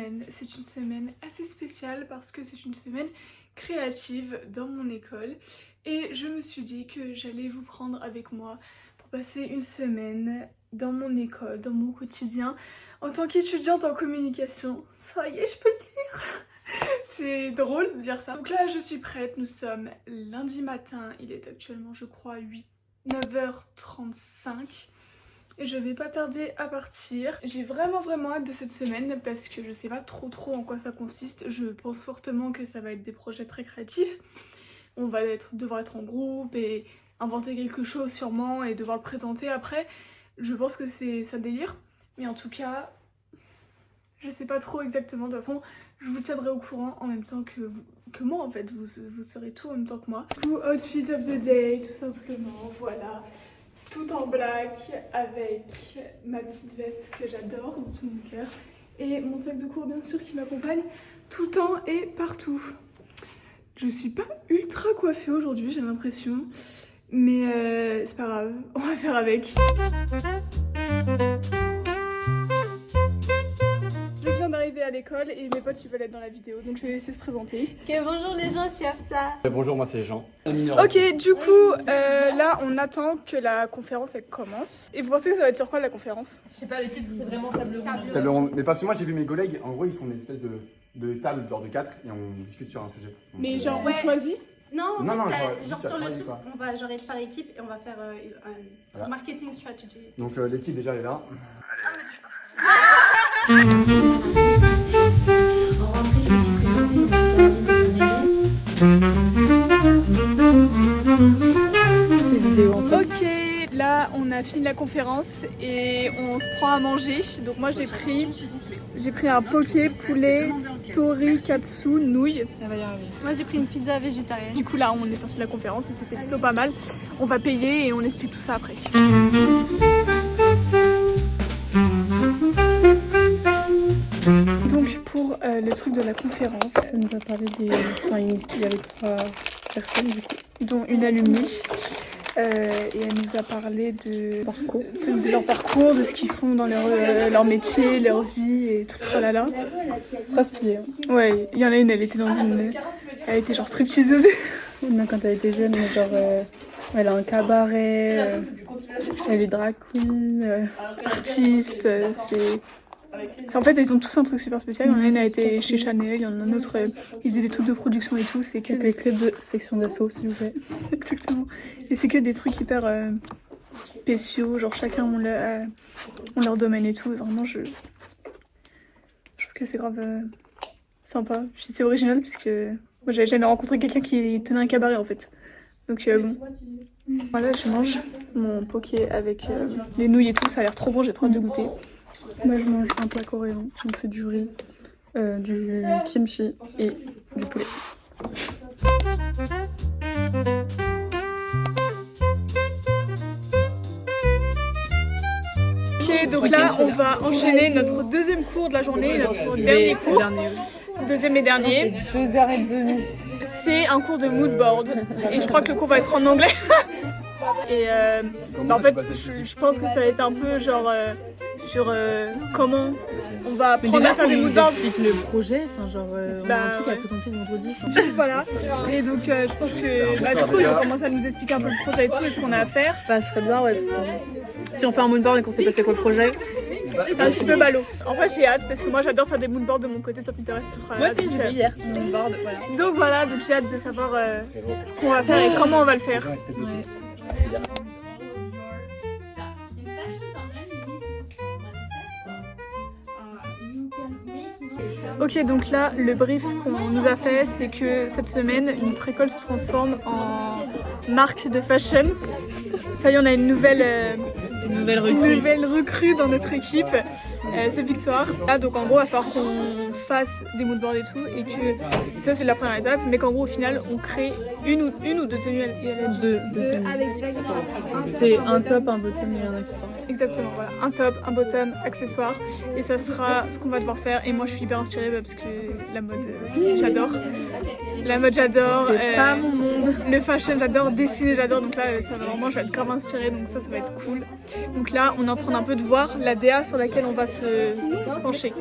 semaine, c'est une semaine assez spéciale parce que c'est une semaine créative dans mon école et je me suis dit que j'allais vous prendre avec moi pour passer une semaine dans mon école, dans mon quotidien en tant qu'étudiante en communication. Ça y est, je peux le dire. C'est drôle de dire ça. Donc là, je suis prête, nous sommes lundi matin, il est actuellement je crois 9h35. Et je vais pas tarder à partir. J'ai vraiment hâte de cette semaine parce que je sais pas trop en quoi ça consiste. Je pense fortement que ça va être des projets très créatifs. On va devoir être en groupe et inventer quelque chose sûrement et devoir le présenter après. Je pense que c'est ça délire. Mais en tout cas, je sais pas trop exactement. De toute façon, je vous tiendrai au courant en même temps que moi en fait. Vous saurez tout en même temps que moi. Outfit of the day, tout simplement, voilà. Tout en black avec ma petite veste que j'adore de tout mon cœur et mon sac de cours bien sûr qui m'accompagne tout le temps et partout. Je suis pas ultra coiffée aujourd'hui, j'ai l'impression, mais c'est pas grave, on va faire avec. Je viens d'arriver à l'école et mes potes ils veulent être dans la vidéo donc je vais les laisser se présenter. Ok, bonjour les gens, je suis Afsa. Bonjour, moi c'est Jean. Ok, du coup, là on attend que la conférence elle commence. Et vous pensez que ça va être sur quoi la conférence? Je sais pas, le titre c'est vraiment table ronde. Mais parce que moi j'ai vu mes collègues, en gros ils font des espèces de tables genre de 4 et on discute sur un sujet. Donc, Mais genre ouais. on choisit? Non, genre sur le truc, pas. on va genre être par équipe et on va faire Voilà. marketing strategy. Donc l'équipe déjà elle est là. Ok, là on a fini la conférence et on se prend à manger. Donc moi j'ai pris un poké poulet torikatsu nouilles. Moi j'ai pris une pizza végétarienne. Du coup là on est sorti de la conférence et c'était plutôt pas mal. On va payer et on explique tout ça après. Donc pour le truc de la conférence, ça nous a parlé des... Enfin il y avait 3 personnes du coup, dont une alumni. Et elle nous a parlé de leur parcours, de ce qu'ils font dans leur métier, leur vie et tout ça là. Ce sera stylé. Ouais, il y en a une, elle était genre stripteaseuse. Non, quand elle était jeune, mais genre elle a un cabaret, elle est drag queen, Artiste, en fait, ils ont tous un truc super spécial. Il y en a une a été chez Chanel, il y en a un autre, ils faisaient des trucs de production et tout. C'est que avec les deux sections d'assaut, s'il vous plaît. Exactement. Et c'est que des trucs hyper spéciaux, genre chacun ont leur domaine et tout. Et vraiment, je trouve que c'est grave sympa. Puis c'est original parce que moi j'avais jamais rencontré quelqu'un qui tenait un cabaret en fait. Donc bon. Voilà, je mange mon poké avec les nouilles et tout. Ça a l'air trop bon, j'ai trop hâte de goûter. Moi, je mange un plat coréen, donc c'est du riz, du kimchi et du poulet. Ok, donc là, on va enchaîner notre deuxième cours de la journée, notre dernier cours. Deuxième et dernier. 2h30. C'est un cours de mood board. Et je crois que le cours va être en anglais. Et en fait, je pense que ça va être un peu genre sur comment on va apprendre à faire des mood boards. On explique le projet, enfin genre on a un truc à présenter le vendredi. Voilà. Et donc je pense que du coup ils vont commencer à nous expliquer un peu le projet et tout et ce qu'on a à faire. Bah, ce serait bien, ouais, parce que si on fait un mood board et qu'on sait pas c'est quoi le projet. C'est un petit peu ballot. En vrai j'ai hâte parce que moi j'adore faire des mood boards de mon côté sur Pinterest et tout. Moi aussi j'ai vu hier mon mood board, voilà. Donc voilà, donc j'ai hâte de savoir ce qu'on va faire et comment on va le faire. Ok, donc là, le brief qu'on nous a fait, c'est que cette semaine, notre école se transforme en marque de fashion. Ça y est, on a une nouvelle recrue dans notre équipe, c'est Victoire. Là, donc en gros, il va falloir qu'on fasse des mood boards et tout, et que ça c'est la première étape, mais qu'en gros au final on crée une ou deux tenues Deux tenues. C'est un top, un bottom et un accessoire. Exactement, voilà, un top, un bottom, accessoire, et ça sera ce qu'on va devoir faire. Et moi je suis hyper inspirée parce que la mode, j'adore. La mode j'adore, C'est pas mon monde. Le fashion j'adore, dessiner j'adore, donc là ça va vraiment, je vais être grave inspirée, donc ça va être cool. Donc là on est en train d'un peu de voir la DA sur laquelle on va se pencher.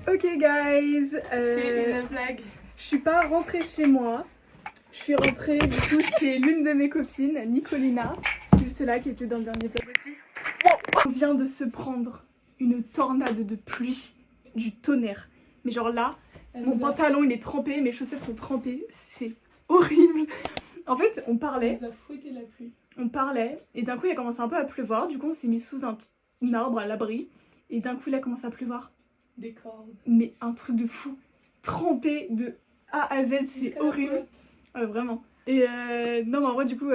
Ok guys, C'est une blague. je suis pas rentrée chez moi. Je suis rentrée du coup chez l'une de mes copines, Nicolina, juste là, qui était dans le dernier vlog aussi. On vient de se prendre une tornade de pluie, du tonnerre. Mais genre là, mon pantalon il est trempé, mes chaussettes sont trempées, c'est horrible. En fait, on parlait. Ça a fouetté la pluie. On parlait et d'un coup il a commencé un peu à pleuvoir, du coup on s'est mis sous un arbre à l'abri et d'un coup il a commencé à pleuvoir. Des cordes. Mais un truc de fou, trempé de A à Z, c'est horrible. Ouais, vraiment. Et non mais en vrai du coup,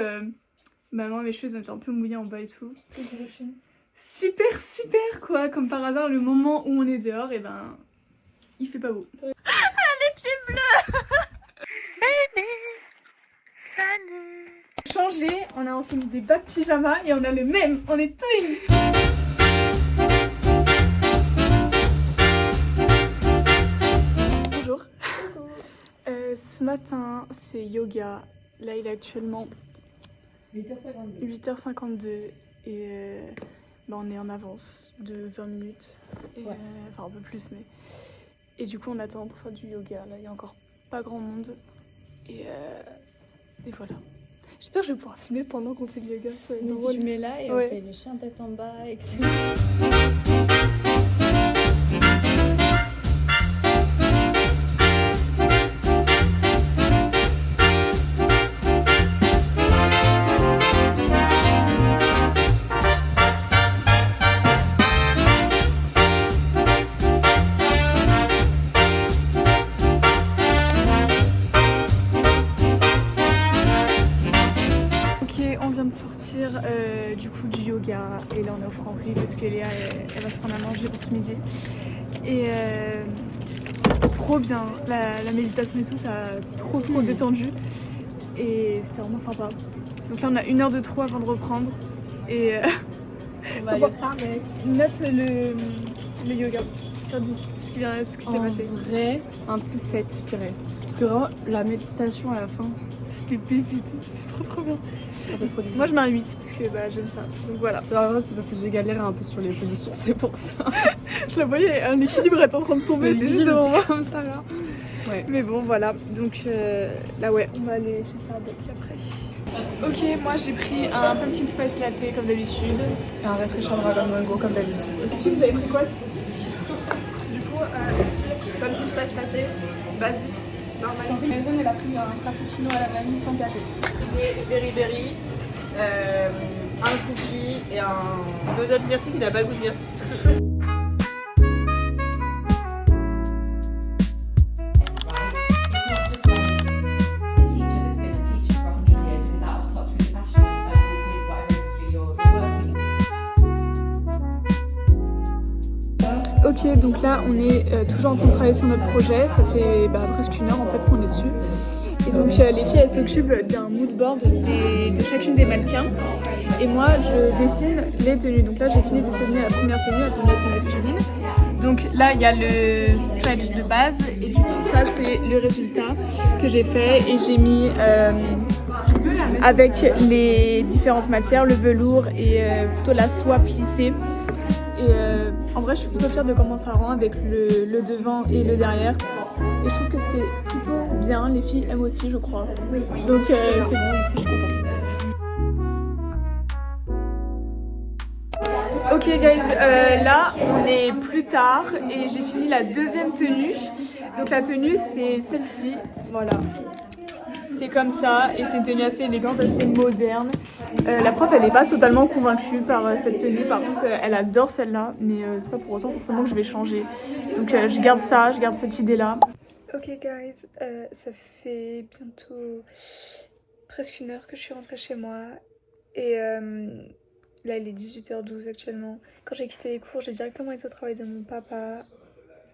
maman mes cheveux étaient un peu mouillés en bas et tout. Super super quoi, comme par hasard le moment où on est dehors et ben il fait pas beau. Ah les pieds bleus. Changé, on s'est mis des bas de pyjama et on a le même, on est twins. Bonjour. Ce matin c'est yoga, là il est actuellement 8h52 et bah, on est en avance de 20 minutes, et, enfin un peu plus mais... Et du coup on attend pour faire du yoga, là il y a encore pas grand monde et voilà. J'espère que je vais pouvoir filmer pendant qu'on fait du yoga, ça va être drôle. Tu mets là et on fait le chien tête en bas, etc. Sortir du coup du yoga et là on est au Franprix parce que Léa elle va se prendre à manger pour ce midi et c'était trop bien, la méditation et tout, ça a trop détendu et c'était vraiment sympa. Donc là on a 1 heure de trop avant de reprendre et On va aller faire note le yoga sur 10, ce qui s'est passé. En vrai, un petit 7 je dirais. Parce que vraiment la méditation à la fin, c'était pépite, c'était trop bien. trop Moi je mets un 8 parce que bah, j'aime ça, donc voilà. En vrai c'est parce que j'ai galéré un peu sur les positions, c'est pour ça. Je la voyais, un équilibre est en train de tomber, t'es juste devant moi. Comme ça là. Ouais. Mais bon voilà, donc là ouais, on va aller chez Starbucks après. Ok, moi j'ai pris un pumpkin spice latte comme d'habitude. Et un rafraîchissant dragon mango comme d'habitude. Et puis vous avez pris quoi du coup, pumpkin spice latte, basique, normal. Maison, elle a pris un cappuccino à la vanille sans café. Berry berry, un cookie et un donut myrtille qui n'a pas le goût de myrtille. Ok, donc là on est toujours en train de travailler sur notre projet, ça fait presque 1 heure en fait qu'on est dessus. Et donc les filles elles s'occupent d'un mood board de chacune des mannequins et moi je dessine les tenues. Donc là j'ai fini de dessiner la première tenue, la tenue assez masculine. Donc là il y a le stretch de base et du coup ça c'est le résultat que j'ai fait et j'ai mis avec les différentes matières, le velours et plutôt la soie plissée. Et en vrai je suis plutôt fière de comment ça rend avec le devant et le derrière. Et je trouve que c'est plutôt bien, les filles aiment aussi je crois. Donc c'est bon, donc je suis contente. Ok guys, là on est plus tard et j'ai fini la deuxième tenue. Donc la tenue c'est celle-ci, voilà. C'est comme ça et c'est une tenue assez élégante, assez moderne. La prof elle n'est pas totalement convaincue par cette tenue, par contre elle adore celle-là, mais c'est pas pour autant forcément que je vais changer. Donc je garde ça, je garde cette idée là. Ok guys, ça fait bientôt presque 1 heure que je suis rentrée chez moi et là il est 18h12 actuellement. Quand j'ai quitté les cours j'ai directement été au travail de mon papa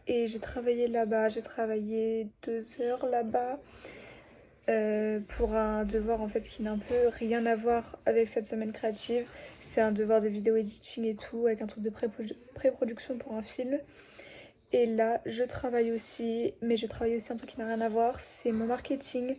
et j'ai travaillé là-bas, j'ai travaillé 2 heures là-bas. Pour un devoir en fait qui n'a un peu rien à voir avec cette semaine créative. C'est un devoir de vidéo editing et tout avec un truc de pré-production pour un film. Et là je travaille aussi, mais je travaille aussi un truc qui n'a rien à voir, c'est mon marketing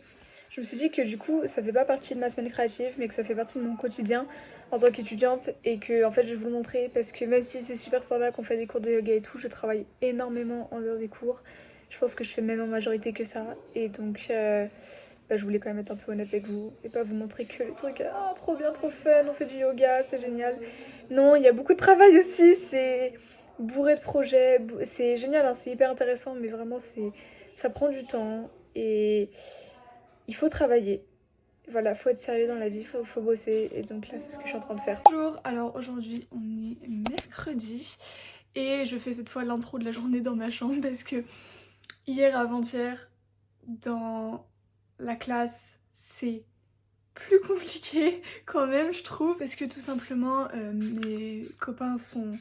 je me suis dit que du coup ça fait pas partie de ma semaine créative mais que ça fait partie de mon quotidien en tant qu'étudiante et que en fait je vais vous le montrer parce que même si c'est super sympa qu'on fait des cours de yoga et tout, je travaille énormément en dehors des cours. Je pense que je fais même en majorité que ça et donc je voulais quand même être un peu honnête avec vous et pas vous montrer que le truc trop bien, trop fun, on fait du yoga, c'est génial. Non, il y a beaucoup de travail aussi, c'est bourré de projets, c'est génial, hein, c'est hyper intéressant mais vraiment ça prend du temps et il faut travailler. Voilà, faut être sérieux dans la vie, faut bosser et donc là c'est ce que je suis en train de faire. Bonjour, alors aujourd'hui on est mercredi et je fais cette fois l'intro de la journée dans ma chambre parce que hier avant-hier dans la classe c'est plus compliqué quand même je trouve parce que tout simplement mes copains sont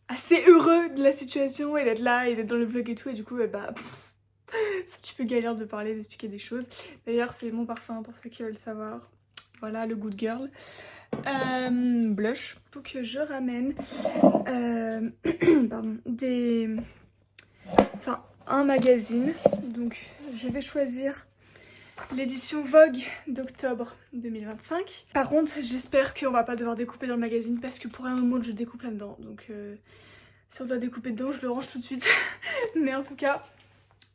assez heureux de la situation et d'être là et d'être dans le vlog et tout et du coup c'est un petit peu galère de parler, d'expliquer des choses. D'ailleurs c'est mon parfum pour ceux qui veulent savoir. Voilà le Good Girl. Blush. Faut que je ramène pardon, un magazine. Donc je vais choisir l'édition Vogue d'octobre 2025. Par contre j'espère qu'on va pas devoir découper dans le magazine parce que pour un moment je découpe là-dedans. Donc si on doit découper dedans je le range tout de suite. Mais en tout cas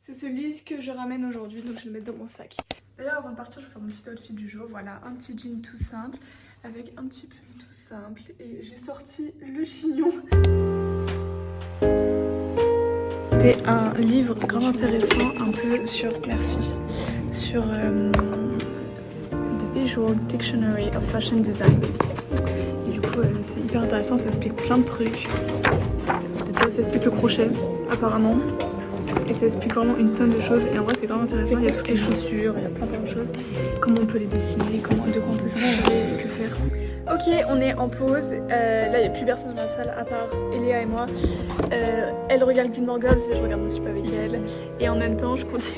c'est celui que je ramène aujourd'hui donc je vais le mettre dans mon sac. D'ailleurs avant de partir je vais faire mon petit outfit du jour. Voilà, un petit jean tout simple avec un petit pull tout simple et j'ai sorti le chignon. C'est un livre grave intéressant un peu sur The Visual Dictionary of Fashion Design. Et du coup c'est hyper intéressant, ça explique plein de trucs. Ça explique le crochet apparemment. Et ça explique vraiment une tonne de choses et en vrai c'est vraiment intéressant, il y a toutes les chaussures, il y a plein de choses, comment on peut les dessiner, de quoi on peut s'inspirer et que faire. Ok, on est en pause, là il n'y a plus personne dans la salle à part Eléa et moi. Elle regarde Gilmore Girls et je regarde un petit peu avec elle et en même temps je continue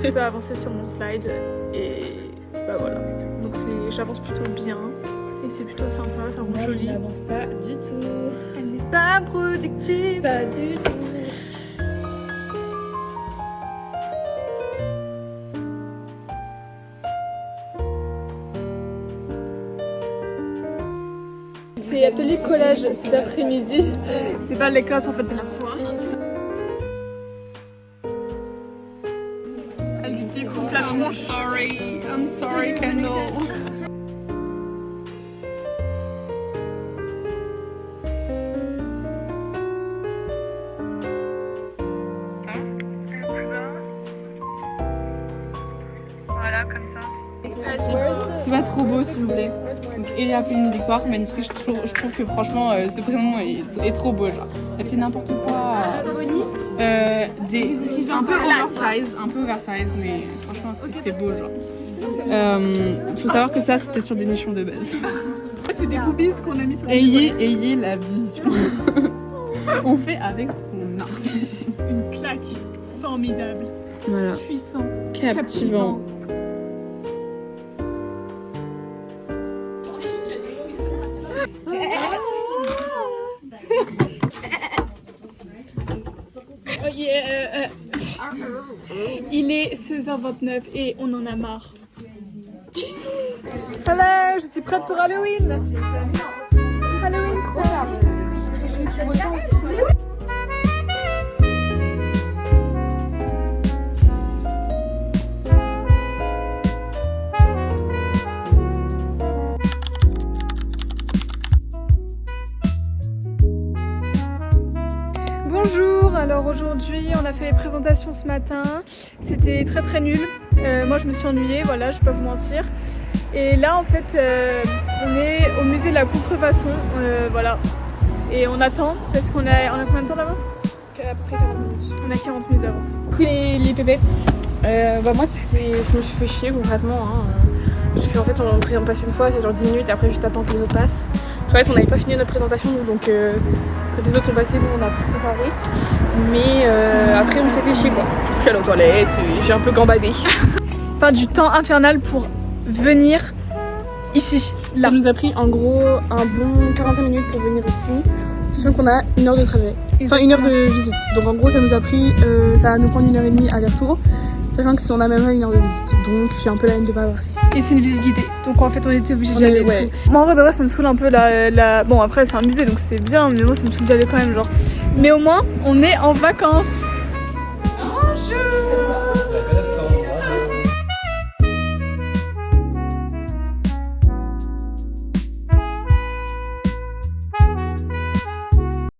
un peu à avancer sur mon slide et voilà. Donc j'avance plutôt bien et c'est plutôt sympa, ça rend joli. Elle n'avance pas du tout. Elle n'est pas productive. Pas du tout. C'est atelier collage cet après-midi. C'est pas l'école en fait, c'est la foire. Elle lui découpe la tronche. I'm sorry Kendall. Voilà, comme ça. C'est pas trop beau s'il vous plaît. Donc Elia a fait une victoire magnifique, je trouve que franchement ce prénom est trop beau genre. Elle fait n'importe quoi. Un peu oversize mais franchement c'est beau genre. Faut savoir que ça c'était sur des nichons de base. C'est des boobies qu'on a mis sur Ayez la vision. On fait avec ce qu'on a. une claque formidable. Voilà. Puissant. Captivant. Il est 16h29 et on en a marre. Hello, je suis prête pour Halloween. Halloween, trop bien. Bonjour, alors aujourd'hui on a fait les présentations ce matin, c'était très nul, moi je me suis ennuyée, voilà, je vais pas vous mentir. Et là en fait on est au musée de la contrefaçon, voilà, et on attend parce qu'on a combien de temps d'avance? Après 40 minutes. On a 40 minutes d'avance. Les pépettes, moi je me suis fait chier concrètement, parce qu'en fait on passe une fois, c'est genre 10 minutes et après juste attends que les autres passent. En fait on n'avait pas fini notre présentation nous, donc quand les autres sont passés, nous on a préparé. Mais après on s'est fait chier quoi. Je suis allée aux toilettes, j'ai un peu gambadé. Enfin du temps infernal pour venir ici, là. Ça nous a pris en gros un bon 45 minutes pour venir ici. Sachant qu'on a 1 heure de trajet. Enfin 1 heure de visite. Donc en gros ça nous a pris, ça va nous prendre 1h30 aller-retour. Sachant que si on a même 1 heure de visite. Donc j'ai un peu la haine de pas avoir ça. Et c'est une visite guidée, donc en fait on était obligés d'y aller. Ouais. Moi en vrai de vrai ça me saoule un peu Bon après c'est un musée donc c'est bien, mais moi ça me saoule d'y aller quand même genre. Mais au moins on est en vacances.